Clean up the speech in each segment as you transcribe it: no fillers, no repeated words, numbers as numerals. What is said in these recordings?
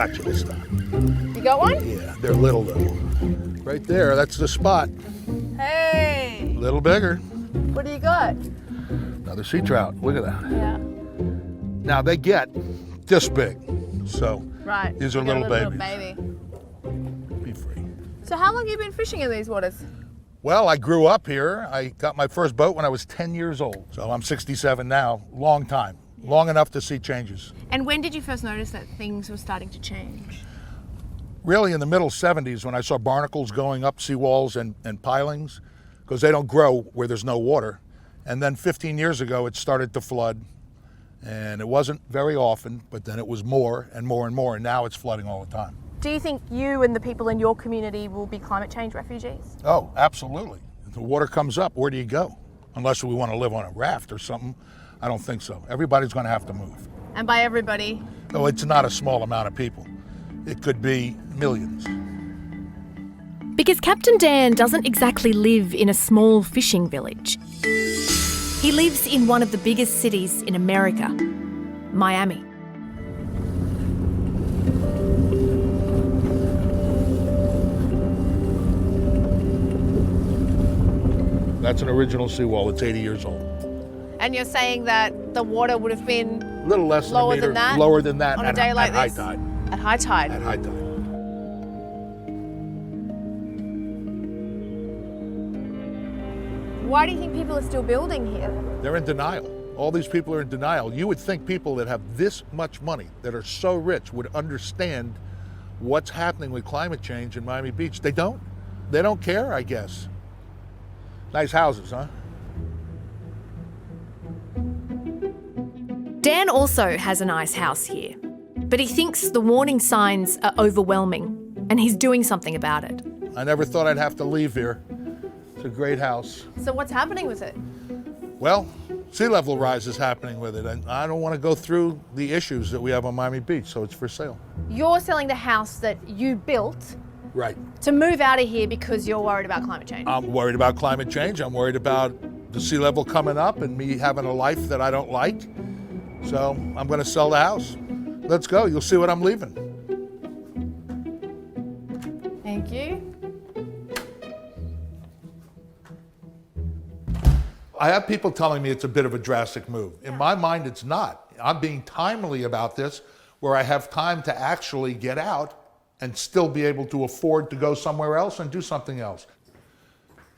got you this time. You got one? Yeah, they're little though. Right there, that's the spot. Hey! A little bigger. What do you got? Another sea trout. Look at that. Yeah. Now they get this big, so Right. these are You got little a babies. baby. Be free. So how long have you been fishing in these waters? Well, I grew up here. I got my first boat when I was 10 years old. So I'm 67 now. Long time. Long enough to see changes. And when did you first notice that things were starting to change? Really in the middle 70s when I saw barnacles going up seawalls and pilings, because they don't grow where there's no water. And then 15 years ago, it started to flood. And it wasn't very often, but then it was more and more and more, and now it's flooding all the time. Do you think you and the people in your community will be climate change refugees? Oh, absolutely. If the water comes up, where do you go? Unless we want to live on a raft or something. I don't think so. Everybody's going to have to move. And by everybody? No, it's not a small amount of people. It could be millions. Because Captain Dan doesn't exactly live in a small fishing village. He lives in one of the biggest cities in America, Miami. That's an original seawall. It's 80 years old. And you're saying that the water would have been A little less than lower a meter, than that? lower than that On a at, day like at high this? tide. At high tide? At high tide. Why do you think people are still building here? They're in denial. All these people are in denial. You would think people that have this much money, that are so rich, would understand what's happening with climate change in Miami Beach. They don't. They don't care, I guess. Nice houses, huh? Dan also has a nice house here, but he thinks the warning signs are overwhelming and he's doing something about it. I never thought I'd have to leave here. It's a great house. So what's happening with it? Well, sea level rise is happening with it, and I don't want to go through the issues that we have on Miami Beach, so it's for sale. You're selling the house that you built Right. to move out of here because you're worried about climate change. I'm worried about climate change. I'm worried about the sea level coming up and me having a life that I don't like. So I'm going to sell the house. Let's go. You'll see what I'm leaving. Thank you. I have people telling me it's a bit of a drastic move. In my mind, it's not. I'm being timely about this, where I have time to actually get out and still be able to afford to go somewhere else and do something else.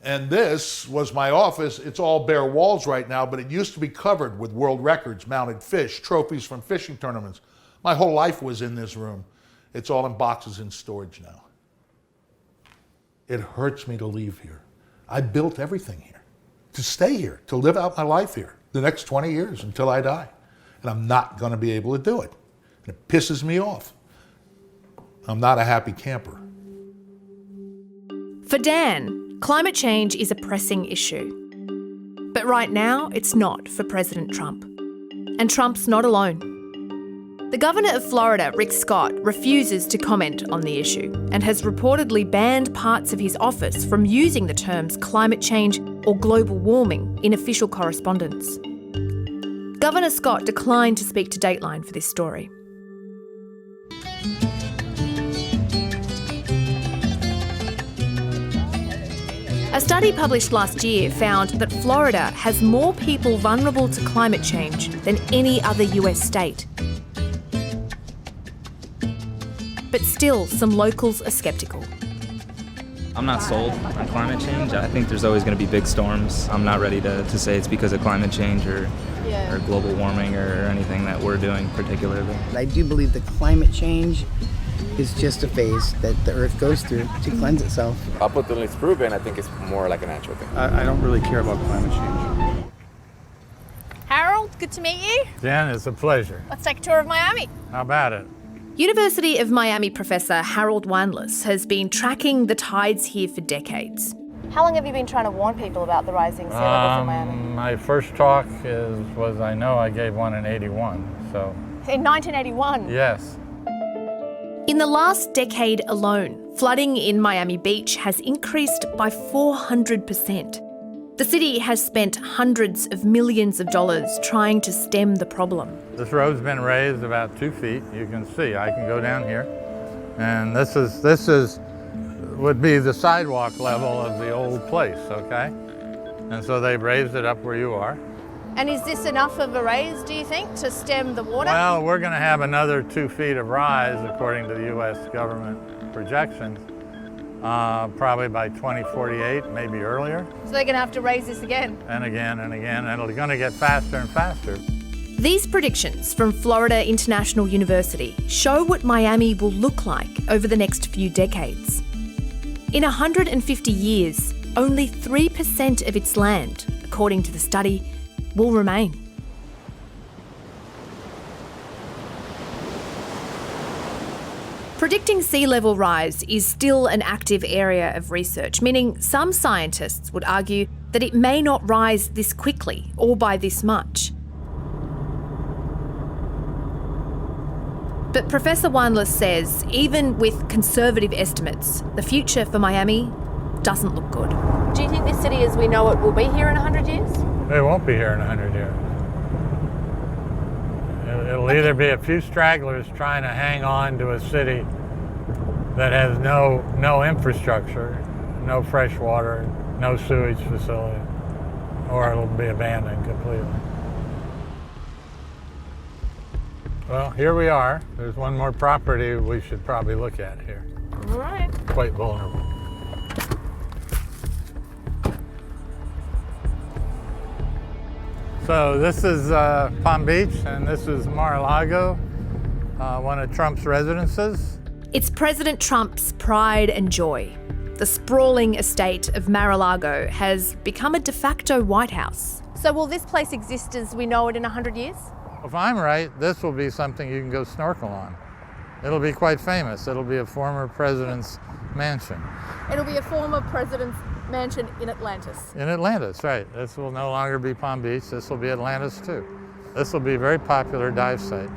And this was my office. It's all bare walls right now, but it used to be covered with world records, mounted fish, trophies from fishing tournaments. My whole life was in this room. It's all in boxes in storage now. It hurts me to leave here. I built everything here, to stay here, to live out my life here, the next 20 years until I die. And I'm not gonna be able to do it. And it pisses me off. I'm not a happy camper. For Dan, climate change is a pressing issue. But right now, it's not for President Trump. And Trump's not alone. The governor of Florida, Rick Scott, refuses to comment on the issue and has reportedly banned parts of his office from using the terms climate change or global warming in official correspondence. Governor Scott declined to speak to Dateline for this story. A study published last year found that Florida has more people vulnerable to climate change than any other US state. But still, some locals are sceptical. I'm not sold on climate change. I think there's always going to be big storms. I'm not ready to say it's because of climate change or global warming or anything that we're doing particularly. I do believe that climate change is just a phase that the Earth goes through to cleanse itself. Up until it's proven, I think it's more like a natural thing. I don't really care about climate change. Harold, good to meet you. Dan, it's a pleasure. Let's take a tour of Miami. How about it? University of Miami professor Harold Weinless has been tracking the tides here for decades. How long have you been trying to warn people about the rising sea levels in Miami? My first talk was I gave one in 81, so. In 1981? Yes. In the last decade alone, flooding in Miami Beach has increased by 400%. The city has spent hundreds of millions of dollars trying to stem the problem. This road's been raised about 2 feet. You can see, I can go down here. And this would be the sidewalk level of the old place, okay? And so they've raised it up where you are. And is this enough of a raise, do you think, to stem the water? Well, we're going to have another 2 feet of rise, according to the U.S. government projections, probably by 2048, maybe earlier. So they're going to have to raise this again? And again and again, and it's going to get faster and faster. These predictions from Florida International University show what Miami will look like over the next few decades. In 150 years, only 3% of its land, according to the study, will remain. Predicting sea level rise is still an active area of research, meaning some scientists would argue that it may not rise this quickly or by this much. But Professor Wanless says even with conservative estimates, the future for Miami doesn't look good. Do you think this city as we know it will be here in 100 years? It won't be here in 100 years. It'll either be a few stragglers trying to hang on to a city that has no infrastructure, no fresh water, no sewage facility, or it'll be abandoned completely. Well, here we are. There's one more property we should probably look at here. All right. Quite vulnerable. So this is Palm Beach, and this is Mar-a-Lago, one of Trump's residences. It's President Trump's pride and joy. The sprawling estate of Mar-a-Lago has become a de facto White House. So will this place exist as we know it in 100 years? If I'm right, this will be something you can go snorkel on. It'll be quite famous. It'll be a former president's mansion. It'll be a former president's mansion in Atlantis. In Atlantis, right. This will no longer be Palm Beach. This will be Atlantis too. This will be a very popular dive site.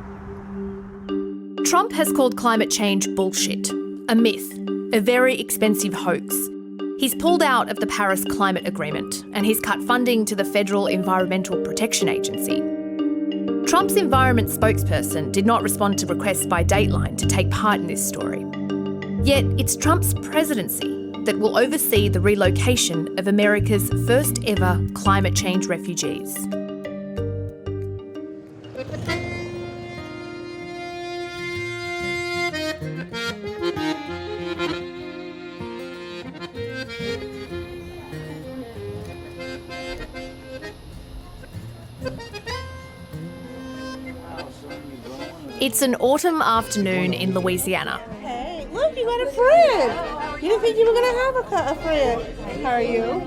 Trump has called climate change bullshit, a myth, a very expensive hoax. He's pulled out of the Paris Climate Agreement and he's cut funding to the Federal Environmental Protection Agency. Trump's environment spokesperson did not respond to requests by Dateline to take part in this story. Yet it's Trump's presidency that will oversee the relocation of America's first ever climate change refugees. It's an autumn afternoon in Louisiana. Hey, look, you got a friend. You didn't think you were going to have a friend. How are you?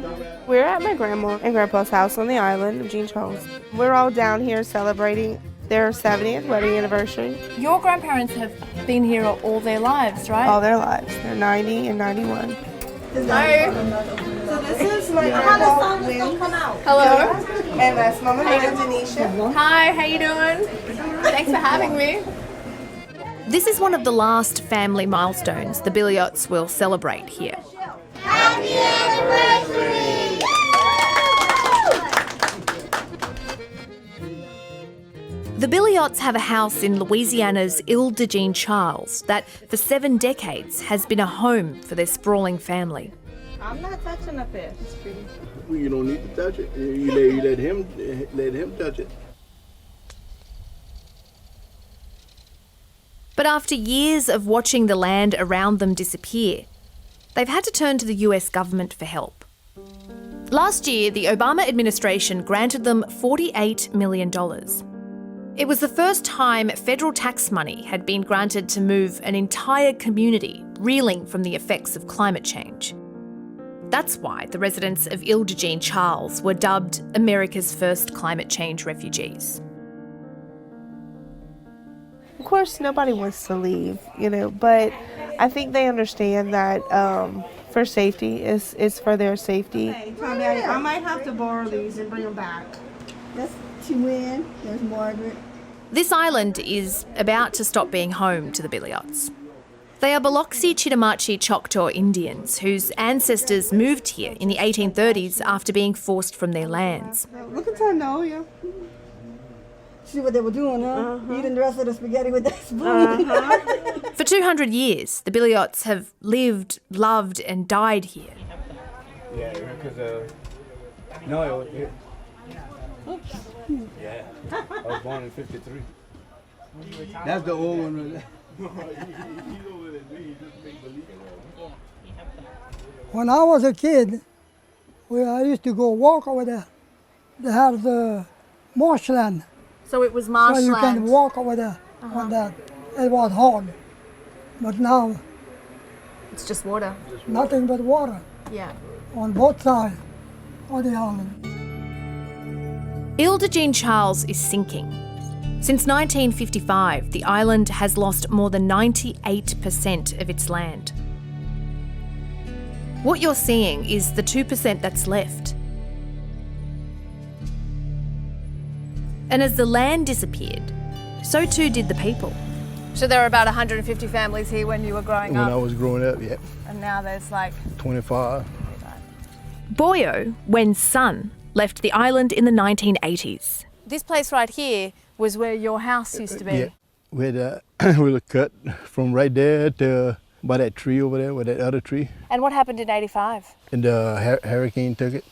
We're at my grandma and grandpa's house on the island of Jean Charles. We're all down here celebrating their 70th wedding anniversary. Your grandparents have been here all their lives, right? All their lives. They're 90 and 91. Hello. So this is my grandpa, Lynn. Hello. And that's Mama Nina, Denisha. Hi, how you doing? Thanks for having me. This is one of the last family milestones the Billiots will celebrate here. Happy anniversary! The Billiots have a house in Louisiana's Ile de Jean Charles that for 7 decades has been a home for their sprawling family. I'm not touching the fish. You don't need to touch it. You let him touch it. But after years of watching the land around them disappear, they've had to turn to the US government for help. Last year, the Obama administration granted them $48 million. It was the first time federal tax money had been granted to move an entire community reeling from the effects of climate change. That's why the residents of Ile de Jean Charles were dubbed America's first climate change refugees. Of course, nobody wants to leave, but I think they understand that for safety, it's for their safety. Hey, Tommy, I might have to borrow these and bring them back. That's Chuan, there's Margaret. This island is about to stop being home to the Billiots. They are Biloxi Chitimachi Choctaw Indians whose ancestors moved here in the 1830s after being forced from their lands. Look at her now, yeah. See what they were doing, huh? Eating the rest of the spaghetti with that spoon. For 200 years, the Biliots have lived, loved and died here. Yeah, because no, yeah, I was born in '53. That's the old one right there. When I was a kid, I used to go walk over there. They have the marshland. So it was So marshland. you can walk over there on that. It was hard. But now, It's just water. nothing but water Yeah. on both sides of the island. Ile de Jean Charles is sinking. Since 1955, the island has lost more than 98% of its land. What you're seeing is the 2% that's left. And as the land disappeared, so too did the people. So there were about 150 families here when you were growing When up, I was growing up, yeah, and now there's like 25. Boyo, Wen's son, left the island in the 1980s. this place right here was where your house used to be. Yeah, we had we were cut from right there to by that tree over there, with that other tree, And what happened in '85? and the hurricane took it.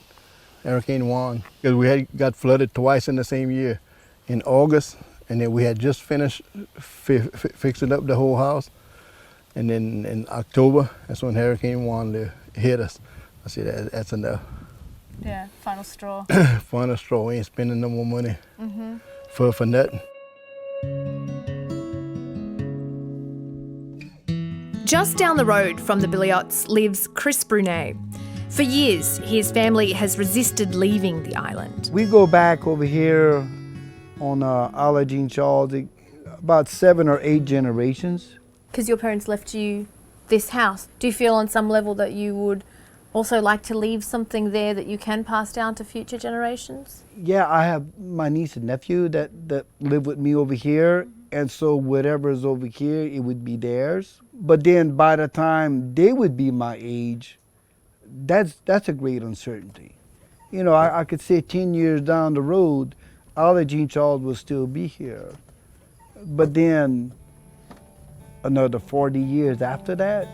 Hurricane Juan, because we had got flooded twice in the same year, in August, and then we had just finished fixing up the whole house, and then in October, that's when Hurricane Juan hit us. I said, that's enough. Yeah, final straw. Final straw. We ain't spending no more money for nothing. Just down the road from the Biliots lives Chris Brunet. For years, his family has resisted leaving the island. We go back over here on Ile de Jean Charles about 7 or 8 generations. Because your parents left you this house. Do you feel on some level that you would also like to leave something there that you can pass down to future generations? Yeah, I have my niece and nephew that live with me over here, and so whatever is over here, it would be theirs. But then by the time they would be my age, that's a great uncertainty. You know, I could say 10 years down the road, Ile de Jean Charles will still be here. But then another 40 years after that.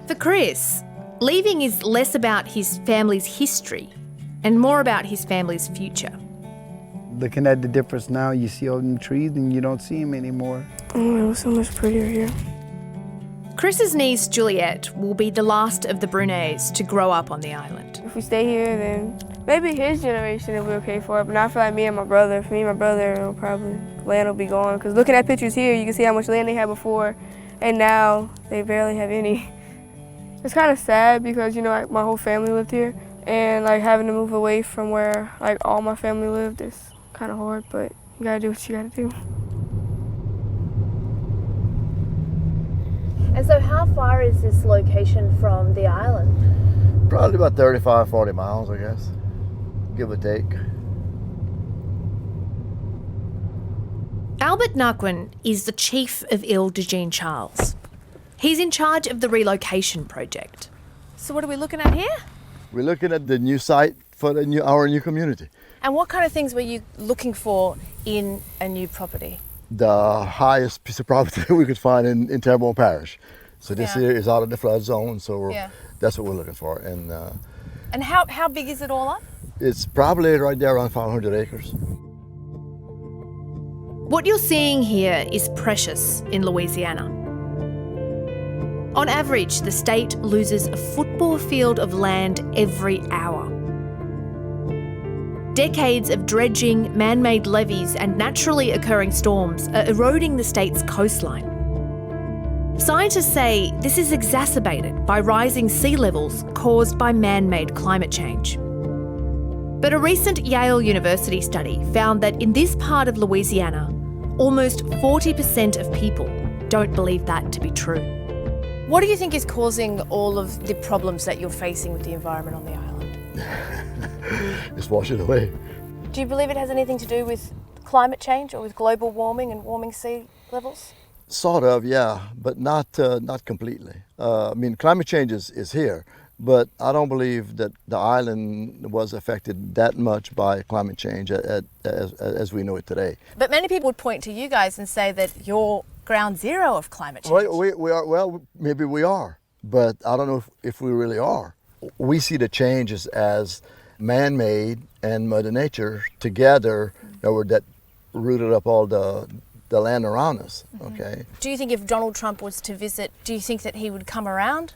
For Chris, leaving is less about his family's history and more about his family's future. Looking at the difference now, you see all them trees and you don't see them anymore. Oh, it was so much prettier here. Chris's niece Juliette will be the last of the Brunets to grow up on the island. If we stay here, then maybe his generation will be okay for it, but not for like me and my brother. For me and my brother, it'll probably, land will be gone. Because looking at pictures here, you can see how much land they had before, and now they barely have any. It's kind of sad because, you know, like my whole family lived here, and like having to move away from where like all my family lived is kind of hard, but you gotta do what you gotta do. And so how far is this location from the island? Probably about 35, 40 miles, I guess, give or take. Albert NAQUIN is the chief of Ile de Jean Charles. He's in charge of the relocation project. So what are we looking at here? We're looking at the new site for our new community. And what kind of things were you looking for in a new property? The highest piece of property that we could find in Terrebonne Parish. So this here is out of the flood zone, so that's what we're looking for. And how big is it all up? It's probably right there around 500 acres. What you're seeing here is precious in Louisiana. On average, the state loses a football field of land every hour. Decades of dredging, man-made levees and naturally occurring storms are eroding the state's coastline. Scientists say this is exacerbated by rising sea levels caused by man-made climate change. But a recent Yale University study found that in this part of Louisiana, almost 40% of people don't believe that to be true. What do you think is causing all of the problems that you're facing with the environment on the island? Just wash it away. Do you believe it has anything to do with climate change or with global warming and warming sea levels? Sort of, yeah, but not completely. I mean, climate change is here, but I don't believe that the island was affected that much by climate change as we know it today. But many people would point to you guys and say that you're ground zero of climate change. Well, we are. Well, maybe we are, but I don't know if we really are. We see the changes as man-made and Mother Nature together that rooted up all the land around us. Okay. Do you think if Donald Trump was to visit, do you think that he would come around?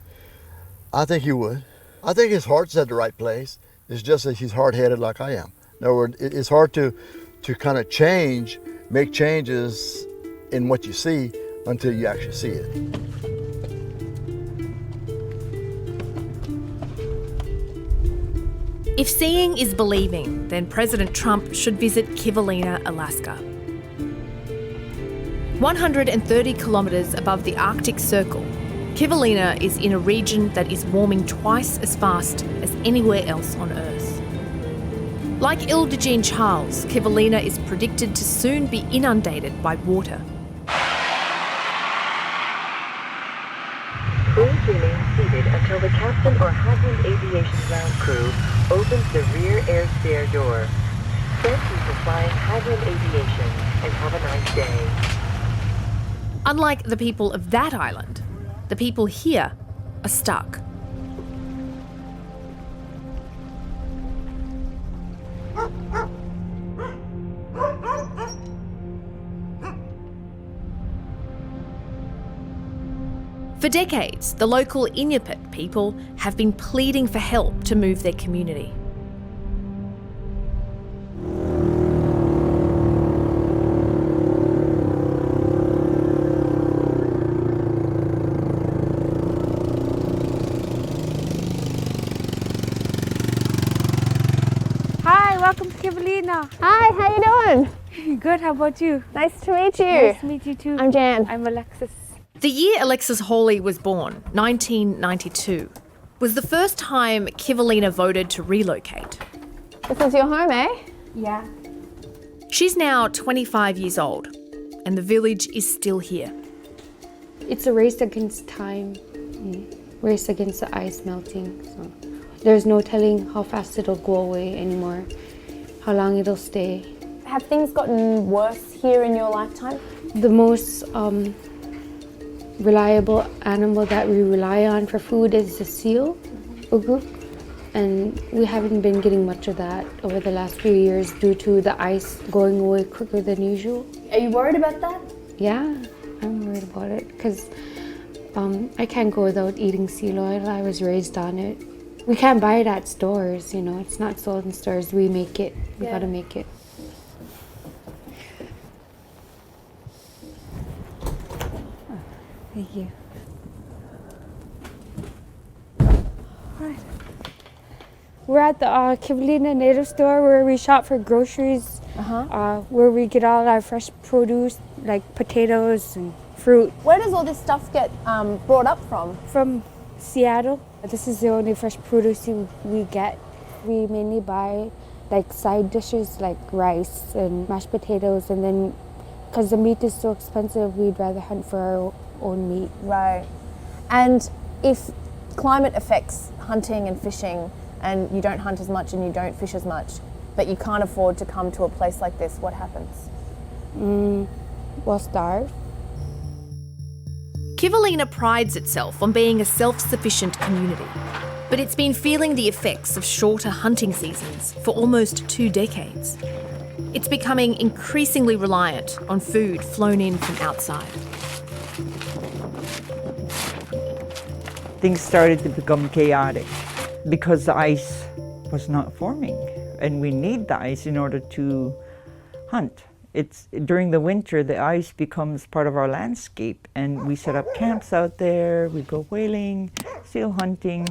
I think he would. I think his heart's at the right place. It's just that he's hard-headed like I am. In other words, it's hard to kind of make changes in what you see until you actually see it. If seeing is believing, then President Trump should visit Kivalina, Alaska. 130 kilometres above the Arctic Circle, Kivalina is in a region that is warming twice as fast as anywhere else on Earth. Like Ile de Jean Charles, Kivalina is predicted to soon be inundated by water. Please remain seated until the captain or Hawley Aviation ground crew opens the rear air stair door. Thank you for flying Hawley Aviation and have a nice day. Unlike the people of that island, the people here are stuck. For decades, the local Inupiat people have been pleading for help to move their community. Hi, welcome to Kivalina. Hi, how you doing? Good, how about you? Nice to meet you. Nice to meet you too. I'm Jan. I'm Alexis. The year Alexis Hawley was born, 1992, was the first time Kivalina voted to relocate. This is your home, eh? Yeah. She's now 25 years old, and the village is still here. It's a race against time, race against the ice melting. So there's no telling how fast it'll go away anymore, how long it'll stay. Have things gotten worse here in your lifetime? The most reliable animal that we rely on for food is the seal, ugu, and we haven't been getting much of that over the last few years due to the ice going away quicker than usual. Are you worried about that? Yeah, I'm worried about it because I can't go without eating seal oil. I was raised on it. We can't buy it at stores, you know, it's not sold in stores. We make it, we gotta make it. Thank you. Alright. We're at the Kivalina Native Store where we shop for groceries, where we get all our fresh produce like potatoes and fruit. Where does all this stuff get brought up from? From Seattle. This is the only fresh produce we get. We mainly buy like side dishes like rice and mashed potatoes, and then because the meat is so expensive, we'd rather hunt for our own meat. Right. And if climate affects hunting and fishing and you don't hunt as much and you don't fish as much, but you can't afford to come to a place like this, what happens? We'll starve. Kivalina prides itself on being a self-sufficient community, but it's been feeling the effects of shorter hunting seasons for almost 2 decades. It's becoming increasingly reliant on food flown in from outside. Things started to become chaotic because the ice was not forming, and we need the ice in order to hunt. It's during the winter, the ice becomes part of our landscape, and we set up camps out there, we go whaling, seal hunting,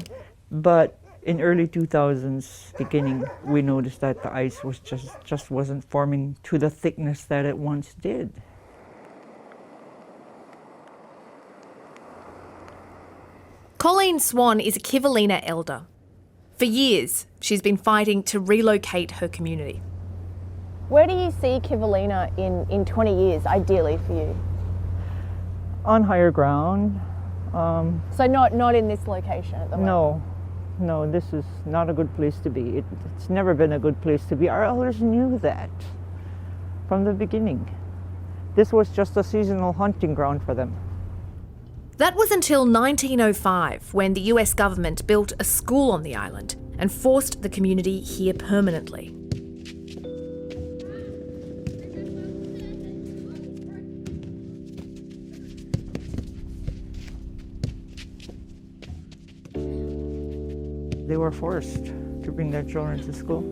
but in early 2000s beginning, we noticed that the ice was just wasn't forming to the thickness that it once did. COLLEEN SWAN is a Kivalina elder. For years, she's been fighting to relocate her community. Where do you see Kivalina in 20 years, ideally for you? On higher ground. So not in this location at the moment? No, this is not a good place to be. It's never been a good place to be. Our elders knew that from the beginning. This was just a seasonal hunting ground for them. That was until 1905, when the US government built a school on the island and forced the community here permanently. They were forced to bring their children to school.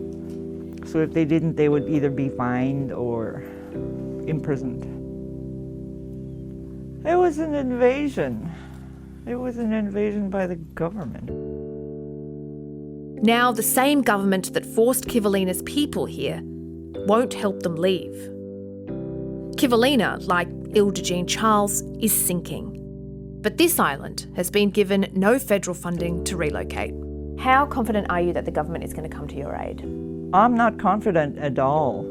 So if they didn't, they would either be fined or imprisoned. It was an invasion. It was an invasion by the government. Now the same government that forced Kivalina's people here won't help them leave. Kivalina, like Ile de Jean Charles, is sinking. But this island has been given no federal funding to relocate. How confident are you that the government is going to come to your aid? I'm not confident at all,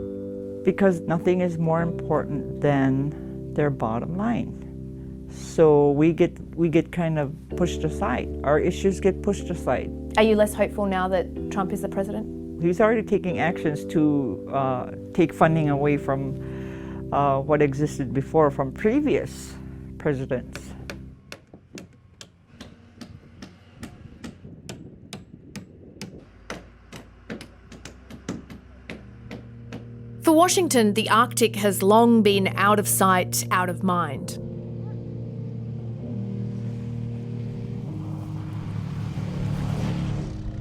because nothing is more important than their bottom line. So we get kind of pushed aside. Our issues get pushed aside. Are you less hopeful now that Trump is the president? He's already taking actions to take funding away from what existed before from previous presidents. For Washington, the Arctic has long been out of sight, out of mind.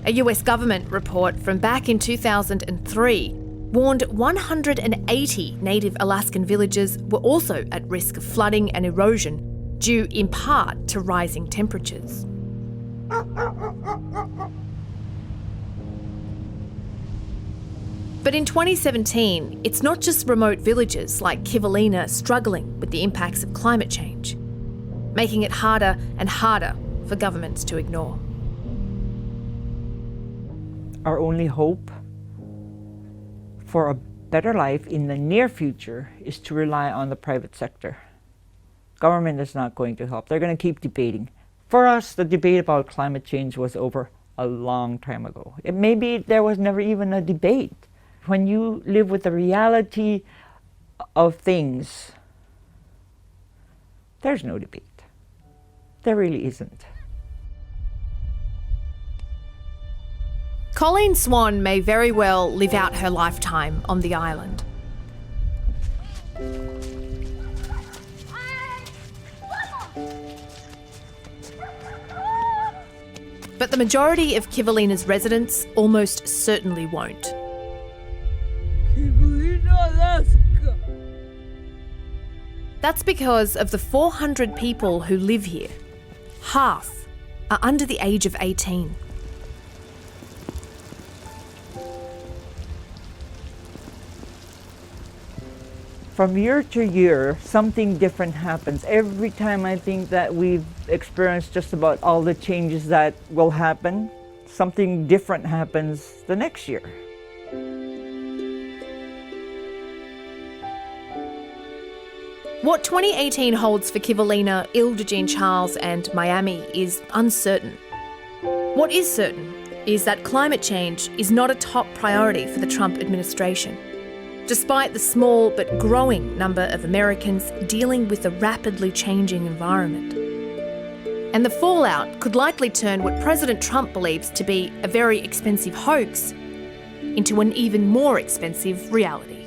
A US government report from back in 2003 warned 180 native Alaskan villages were also at risk of flooding and erosion, due in part to rising temperatures. But in 2017, it's not just remote villages like Kivalina struggling with the impacts of climate change, making it harder and harder for governments to ignore. Our only hope for a better life in the near future is to rely on the private sector. Government is not going to help. They're going to keep debating. For us, the debate about climate change was over a long time ago. Maybe there was never even a debate. When you live with the reality of things, there's no debate. There really isn't. COLLEEN SWAN may very well live out her lifetime on the island. But the majority of Kivalina's residents almost certainly won't. That's because of the 400 people who live here. Half are under the age of 18. From year to year, something different happens. Every time I think that we've experienced just about all the changes that will happen, something different happens the next year. What 2018 holds for Kivalina, Ile de Jean Charles and Miami is uncertain. What is certain is that climate change is not a top priority for the Trump administration, despite the small but growing number of Americans dealing with a rapidly changing environment. And the fallout could likely turn what President Trump believes to be a very expensive hoax into an even more expensive reality.